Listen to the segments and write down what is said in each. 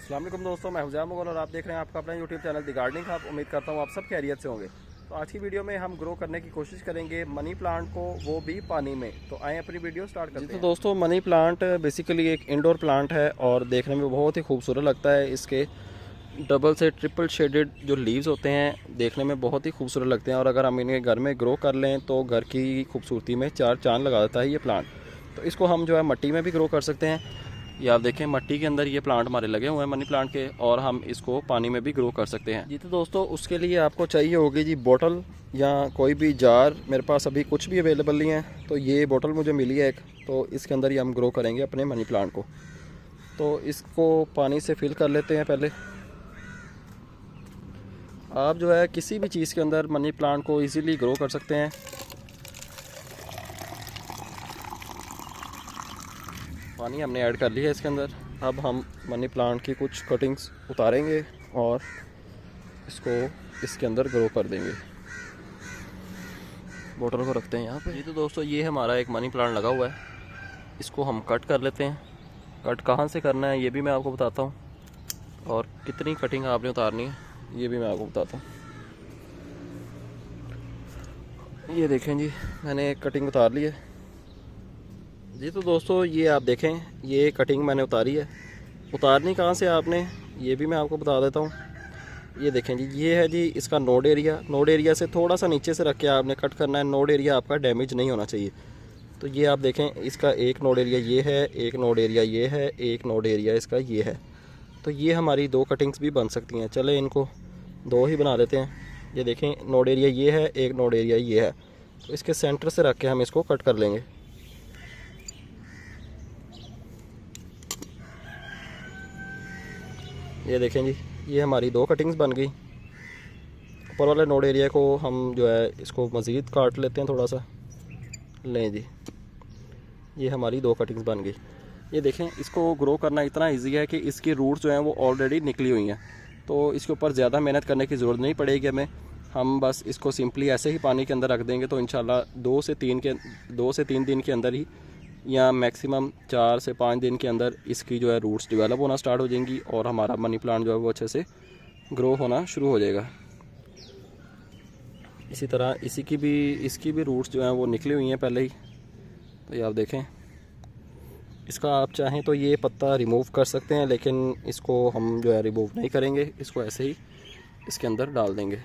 अस्सलाम वालेकुम दोस्तों, मैं हुज़ैम मुगल और आप देख रहे हैं आपका अपना YouTube channel the gardening hub. उम्मीद करता हूँ आप सब खैरियत से होंगे। तो आज की वीडियो में हम ग्रो करने की कोशिश करेंगे मनी प्लांट को, वो भी पानी में। तो आए अपनी वीडियो स्टार्ट करते हैं। तो दोस्तों, मनी प्लांट बेसिकली एक इंडोर प्लांट है और देखने में बहुत ही खूबसूरत लगता है। इसके डबल से ट्रिपल शेडेड जो लीव्स होते हैं देखने में बहुत ही खूबसूरत लगते हैं और अगर हम इन्हें घर में ग्रो कर लें तो घर की खूबसूरती में चार चांद लगा देता है ये प्लांट। तो इसको हम जो है मिट्टी में भी ग्रो कर सकते हैं। ये आप देखें, मिट्टी के अंदर ये प्लांट हमारे लगे हुए हैं मनी प्लांट के, और हम इसको पानी में भी ग्रो कर सकते हैं जी। तो दोस्तों, उसके लिए आपको चाहिए होगी जी बोतल या कोई भी जार। मेरे पास अभी कुछ भी अवेलेबल नहीं है, तो ये बोतल मुझे मिली है एक, तो इसके अंदर ही हम ग्रो करेंगे अपने मनी प्लांट को। तो इसको पानी से फिल कर लेते हैं पहले। आप जो है किसी भी चीज़ के अंदर मनी प्लांट को इजीली ग्रो कर सकते हैं। पानी हमने ऐड कर लिया है इसके अंदर। अब हम मनी प्लांट की कुछ कटिंग्स उतारेंगे और इसको इसके अंदर ग्रो कर देंगे। बोतल को रखते हैं यहाँ पे। ये तो दोस्तों, ये हमारा एक मनी प्लांट लगा हुआ है, इसको हम कट कर लेते हैं। कट कहाँ से करना है ये भी मैं आपको बताता हूँ, और कितनी कटिंग आपने उतारनी है ये भी मैं आपको बताता हूँ। ये देखें जी, मैंने एक कटिंग उतार ली है जी। तो दोस्तों, ये आप देखें, ये कटिंग मैंने उतारी है। उतारनी कहाँ से आपने ये भी मैं आपको बता देता हूँ। ये देखें जी, ये है जी इसका नोड एरिया। नोड एरिया से थोड़ा सा नीचे से रख के आपने कट करना है। नोड एरिया आपका डैमेज नहीं होना चाहिए। तो ये आप देखें, इसका एक नोड एरिया ये है, एक नोड एरिया ये है, एक नोड एरिया इसका ये है। तो ये हमारी दो कटिंग्स भी बन सकती हैं। चले इनको दो ही बना देते हैं। ये देखें, नोड एरिया ये है, एक नोड एरिया ये है। तो इसके सेंटर से रख के हम इसको कट कर लेंगे। ये देखें जी, ये हमारी दो कटिंग्स बन गई। ऊपर वाले नोड एरिया को हम जो है इसको मज़ीद काट लेते हैं थोड़ा सा। लें जी, ये हमारी दो कटिंग्स बन गई। ये देखें, इसको ग्रो करना इतना इजी है कि इसकी रूट्स जो हैं वो ऑलरेडी निकली हुई हैं, तो इसके ऊपर ज़्यादा मेहनत करने की ज़रूरत नहीं पड़ेगी हमें। हम बस इसको सिंपली ऐसे ही पानी के अंदर रख देंगे तो इंशाल्लाह 2 से 3 दिन के अंदर ही, या मैक्सिमम 4 से 5 दिन के अंदर इसकी जो है रूट्स डेवलप होना स्टार्ट हो जाएंगी और हमारा मनी प्लांट जो है वो अच्छे से ग्रो होना शुरू हो जाएगा। इसी तरह इसकी भी रूट्स जो हैं वो निकली हुई हैं पहले ही। तो ये आप देखें, इसका आप चाहें तो ये पत्ता रिमूव कर सकते हैं, लेकिन इसको हम जो है रिमूव नहीं करेंगे। इसको ऐसे ही इसके अंदर डाल देंगे।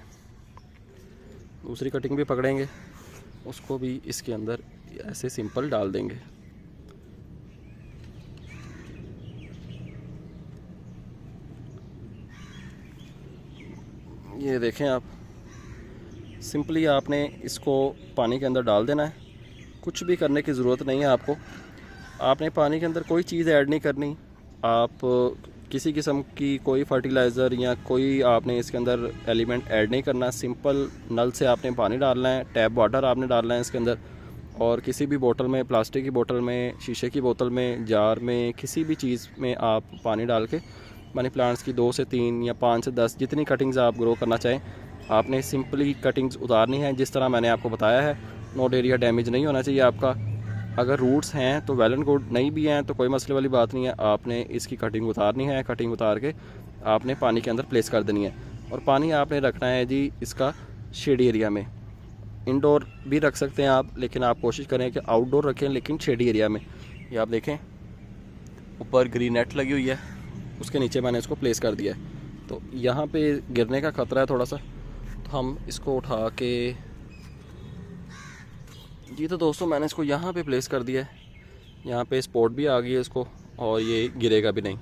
दूसरी कटिंग भी पकड़ेंगे, उसको भी इसके अंदर ऐसे सिंपल डाल देंगे। ये देखें आप, सिंपली आपने इसको पानी के अंदर डाल देना है। कुछ भी करने की ज़रूरत नहीं है आपको। आपने पानी के अंदर कोई चीज़ ऐड नहीं करनी। आप किसी किस्म की कोई फर्टिलाइज़र या कोई आपने इसके अंदर एलिमेंट ऐड नहीं करना। सिंपल नल से आपने पानी डालना है, टैप वाटर आपने डालना है इसके अंदर, और किसी भी बोतल में, प्लास्टिक की बोतल में, शीशे की बोतल में, जार में, किसी भी चीज़ में आप पानी डाल के मनी प्लांट्स की 2 से 3 या 5 से 10 जितनी कटिंग्स आप ग्रो करना चाहें, आपने सिंपली कटिंग्स उतारनी है जिस तरह मैंने आपको बताया है। नोड एरिया डैमेज नहीं होना चाहिए आपका। अगर रूट्स हैं तो वेल एंड गुड, नहीं भी हैं तो कोई मसले वाली बात नहीं है। आपने इसकी कटिंग उतारनी है। कटिंग उतार के आपने पानी के अंदर प्लेस कर देनी है, और पानी आपने रखना है जी इसका शेडी एरिया में। इंडोर भी रख सकते हैं आप, लेकिन आप कोशिश करें कि आउटडोर रखें, लेकिन शेडी एरिया में। ये आप देखें, ऊपर ग्रीन नेट लगी हुई है, उसके नीचे मैंने इसको प्लेस कर दिया है। तो यहाँ पे गिरने का ख़तरा है थोड़ा सा, तो हम इसको उठा के जी। तो दोस्तों, मैंने इसको यहाँ पे प्लेस कर दिया है। यहाँ पे स्पॉट भी आ गई है इसको, और ये गिरेगा भी नहीं।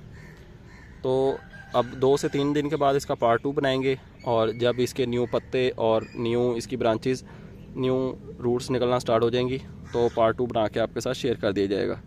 तो अब 2 से 3 दिन के बाद इसका पार्ट 2 बनाएंगे, और जब इसके न्यू पत्ते और न्यू इसकी ब्रांचेस, न्यू रूट्स निकलना स्टार्ट हो जाएंगी, तो पार्ट 2 बना के आपके साथ शेयर कर दिया जाएगा।